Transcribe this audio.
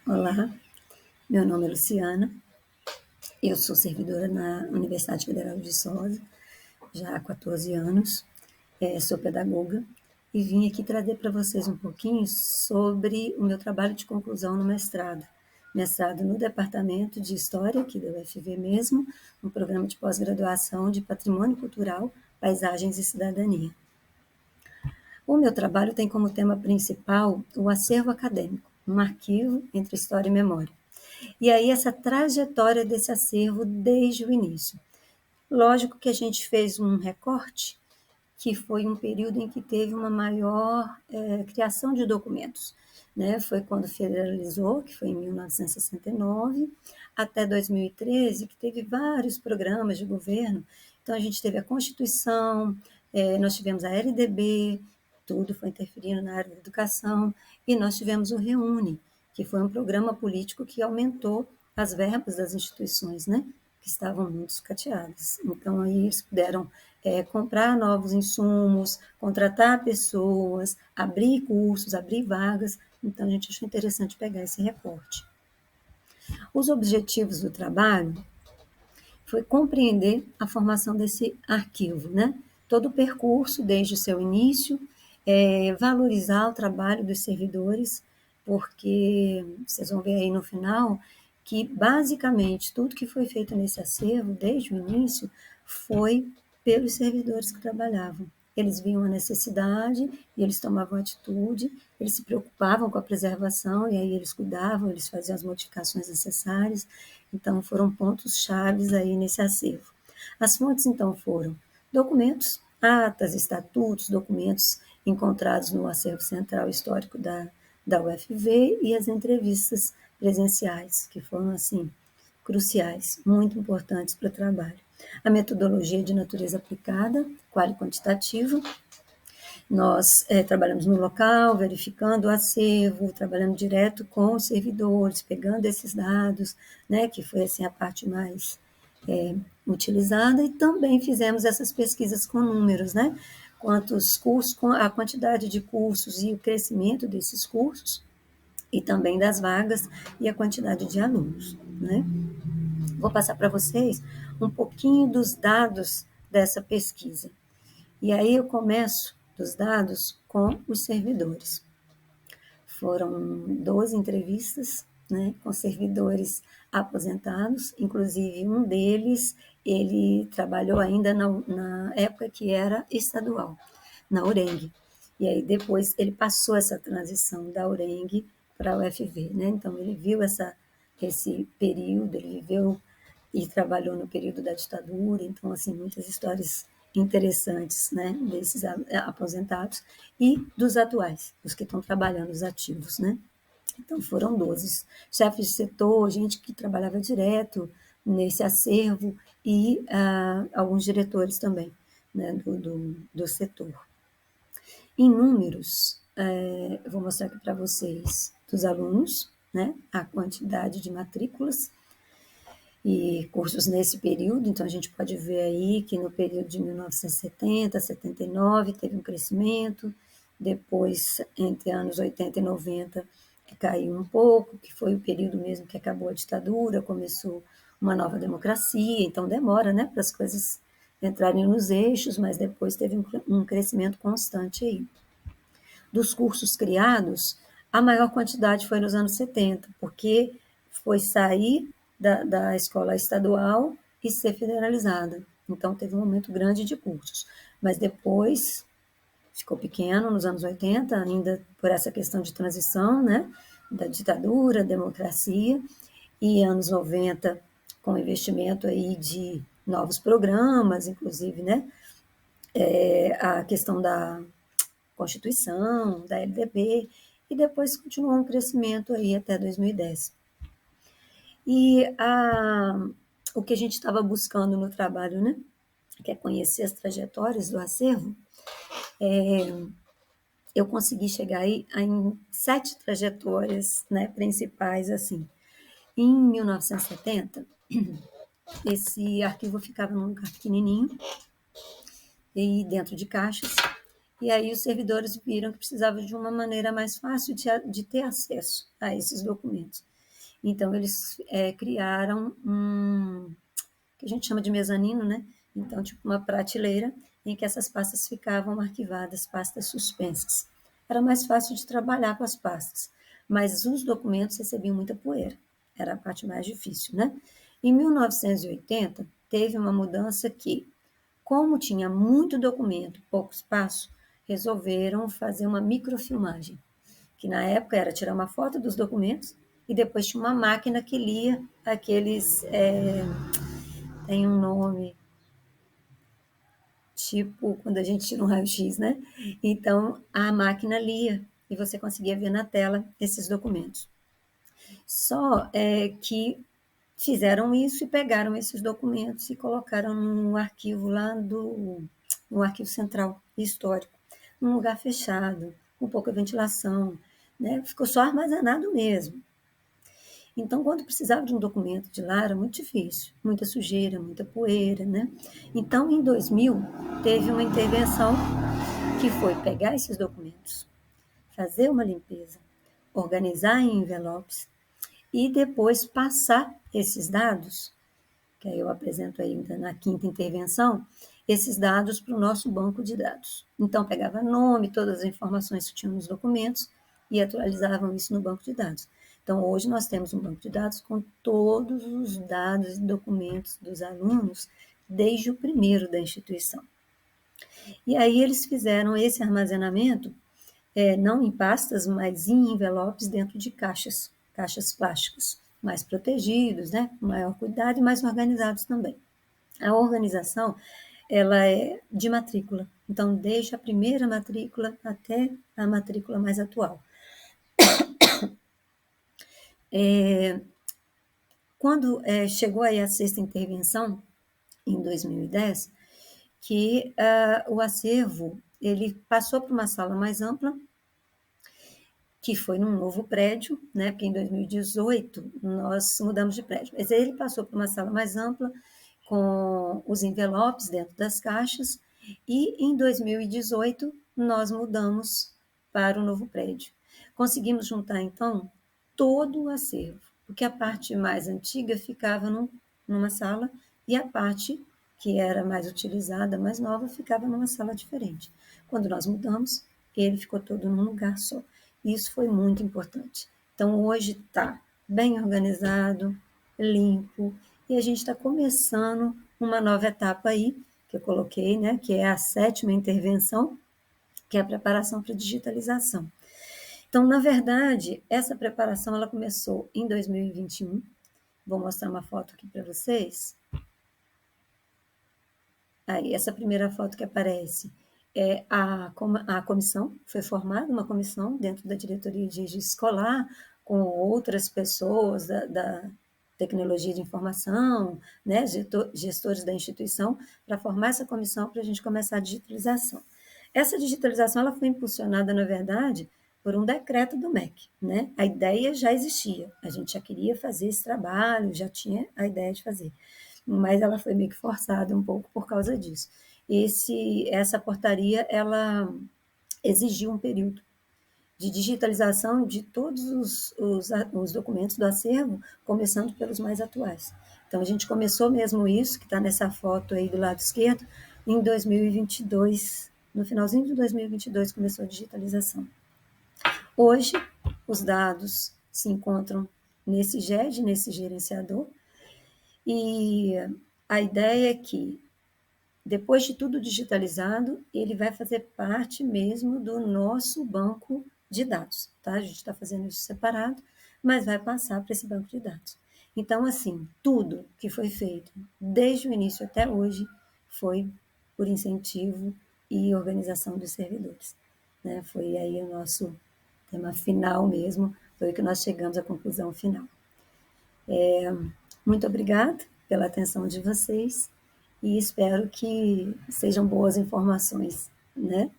Olá, meu nome é Luciana, eu sou servidora na Universidade Federal de Viçosa, já há 14 anos, sou pedagoga e vim aqui trazer para vocês um pouquinho sobre o meu trabalho de conclusão no mestrado. Mestrado no Departamento de História, aqui da UFV mesmo, no programa de pós-graduação de Patrimônio Cultural, Paisagens e Cidadania. O meu trabalho tem como tema principal o acervo acadêmico, um arquivo entre história e memória. E aí, essa trajetória desse acervo desde o início. Lógico que a gente fez um recorte, que foi um período em que teve uma maior criação de documentos. Né? Foi quando federalizou, que foi em 1969, até 2013, que teve vários programas de governo. Então, a gente teve a Constituição, nós tivemos a LDB, tudo foi interferindo na área da educação, e nós tivemos o REUNE, que foi um programa político que aumentou as verbas das instituições, né? Que estavam muito sucateadas. Então, aí eles puderam comprar novos insumos, contratar pessoas, abrir cursos, abrir vagas. Então, a gente achou interessante pegar esse recorte. Os objetivos do trabalho foi compreender a formação desse arquivo, né? Todo o percurso, desde o seu início, valorizar o trabalho dos servidores, porque vocês vão ver aí no final que, basicamente, tudo que foi feito nesse acervo, desde o início, foi pelos servidores que trabalhavam. Eles viam a necessidade e eles tomavam atitude, eles se preocupavam com a preservação e aí eles cuidavam, eles faziam as modificações necessárias. Então, foram pontos chaves aí nesse acervo. As fontes, então, foram documentos, atas, estatutos, documentos encontrados no acervo central histórico da UFV e as entrevistas presenciais, que foram, assim, cruciais, muito importantes para o trabalho. A metodologia de natureza aplicada, qual e quantitativa. Nós trabalhamos no local, verificando o acervo, trabalhando direto com os servidores, pegando esses dados, né, que foi assim a parte mais utilizada, e também fizemos essas pesquisas com números, né? Quantos cursos, a quantidade de cursos e o crescimento desses cursos, e também das vagas e a quantidade de alunos, né? Vou passar para vocês um pouquinho dos dados dessa pesquisa. E aí eu começo dos dados com os servidores. Foram 12 entrevistas, né, com servidores aposentados, inclusive um deles, ele trabalhou ainda na época que era estadual, na URENG. E aí depois ele passou essa transição da URENG para a UFV, né? Então ele viu esse período, ele viveu e trabalhou no período da ditadura, então assim muitas histórias interessantes, né, desses aposentados e dos atuais, os que estão trabalhando, os ativos, né? Então foram 12 chefes de setor, gente que trabalhava direto nesse acervo e alguns diretores também, né, do setor. Em números, eu vou mostrar aqui para vocês dos alunos, né, a quantidade de matrículas e cursos nesse período, então a gente pode ver aí que no período de 1970 a 79 teve um crescimento, depois entre anos 80 e 90 caiu um pouco, que foi o período mesmo que acabou a ditadura, começou uma nova democracia, então demora, né, para as coisas entrarem nos eixos, mas depois teve um crescimento constante aí. Dos cursos criados, a maior quantidade foi nos anos 70, porque foi sair da escola estadual e ser federalizada. Então, teve um aumento grande de cursos. Mas depois ficou pequeno, nos anos 80, ainda por essa questão de transição, né? Da ditadura, democracia, e anos 90, com investimento aí de novos programas, inclusive, né? A questão da Constituição, da LDB, e depois continuou um crescimento aí até 2010. E o que a gente estava buscando no trabalho, né, que é conhecer as trajetórias do acervo, eu consegui chegar aí em 7 trajetórias, né, principais, assim. Em 1970, esse arquivo ficava num lugar pequenininho, e dentro de caixas, e aí os servidores viram que precisavam de uma maneira mais fácil de ter acesso a esses documentos. Então, eles criaram que a gente chama de mezanino, né? Então, tipo uma prateleira em que essas pastas ficavam arquivadas, pastas suspensas. Era mais fácil de trabalhar com as pastas, mas os documentos recebiam muita poeira. Era a parte mais difícil, né? Em 1980, teve uma mudança que, como tinha muito documento, pouco espaço, resolveram fazer uma microfilmagem, que na época era tirar uma foto dos documentos e depois tinha uma máquina que lia aqueles. Tem um nome, tipo quando a gente tira um raio-x, né? Então a máquina lia e você conseguia ver na tela esses documentos. Só que fizeram isso e pegaram esses documentos e colocaram num arquivo lá no arquivo central histórico, num lugar fechado, com pouca ventilação, né? Ficou só armazenado mesmo. Então, quando precisava de um documento de lá, era muito difícil, muita sujeira, muita poeira, né? Então, em 2000, teve uma intervenção que foi pegar esses documentos, fazer uma limpeza, organizar em envelopes e depois passar esses dados, que aí eu apresento ainda na quinta intervenção, esses dados para o nosso banco de dados. Então, pegava nome, todas as informações que tinham nos documentos e atualizavam isso no banco de dados. Então, hoje nós temos um banco de dados com todos os dados e documentos dos alunos, desde o primeiro da instituição. E aí eles fizeram esse armazenamento, não em pastas, mas em envelopes dentro de caixas plásticas, mais protegidos, né, com maior cuidado e mais organizados também. A organização, ela é de matrícula, então desde a primeira matrícula até a matrícula mais atual. Quando chegou aí a sexta intervenção, em 2010, que o acervo ele passou para uma sala mais ampla, que foi num novo prédio, né? Porque em 2018 nós mudamos de prédio. Mas ele passou para uma sala mais ampla, com os envelopes dentro das caixas, e em 2018 nós mudamos para o novo prédio. Conseguimos juntar, então, todo o acervo, porque a parte mais antiga ficava numa sala e a parte que era mais utilizada, mais nova, ficava numa sala diferente. Quando nós mudamos, ele ficou todo num lugar só. Isso foi muito importante. Então, hoje está bem organizado, limpo, e a gente está começando uma nova etapa aí, que eu coloquei, né, que é a sétima intervenção, que é a preparação para a digitalização. Então, na verdade, essa preparação ela começou em 2021. Vou mostrar uma foto aqui para vocês. Aí, essa primeira foto que aparece é a comissão, foi formada uma comissão dentro da diretoria de registro escolar, com outras pessoas da tecnologia de informação, né, gestores da instituição, para formar essa comissão para a gente começar a digitalização. Essa digitalização ela foi impulsionada, na verdade, por um decreto do MEC. Né? A ideia já existia, a gente já queria fazer esse trabalho, já tinha a ideia de fazer, mas ela foi meio que forçada um pouco por causa disso. Essa portaria, ela exigiu um período de digitalização de todos os documentos do acervo, começando pelos mais atuais. Então, a gente começou mesmo isso, que está nessa foto aí do lado esquerdo, em 2022, no finalzinho de 2022 começou a digitalização. Hoje, os dados se encontram nesse GED, nesse gerenciador, e a ideia é que, depois de tudo digitalizado, ele vai fazer parte mesmo do nosso banco de dados, tá? A gente está fazendo isso separado, mas vai passar para esse banco de dados. Então, assim, tudo que foi feito desde o início até hoje foi por incentivo e organização dos servidores, né? Foi aí o nosso tema final mesmo, foi que nós chegamos à conclusão final. Muito obrigada pela atenção de vocês e espero que sejam boas informações, né?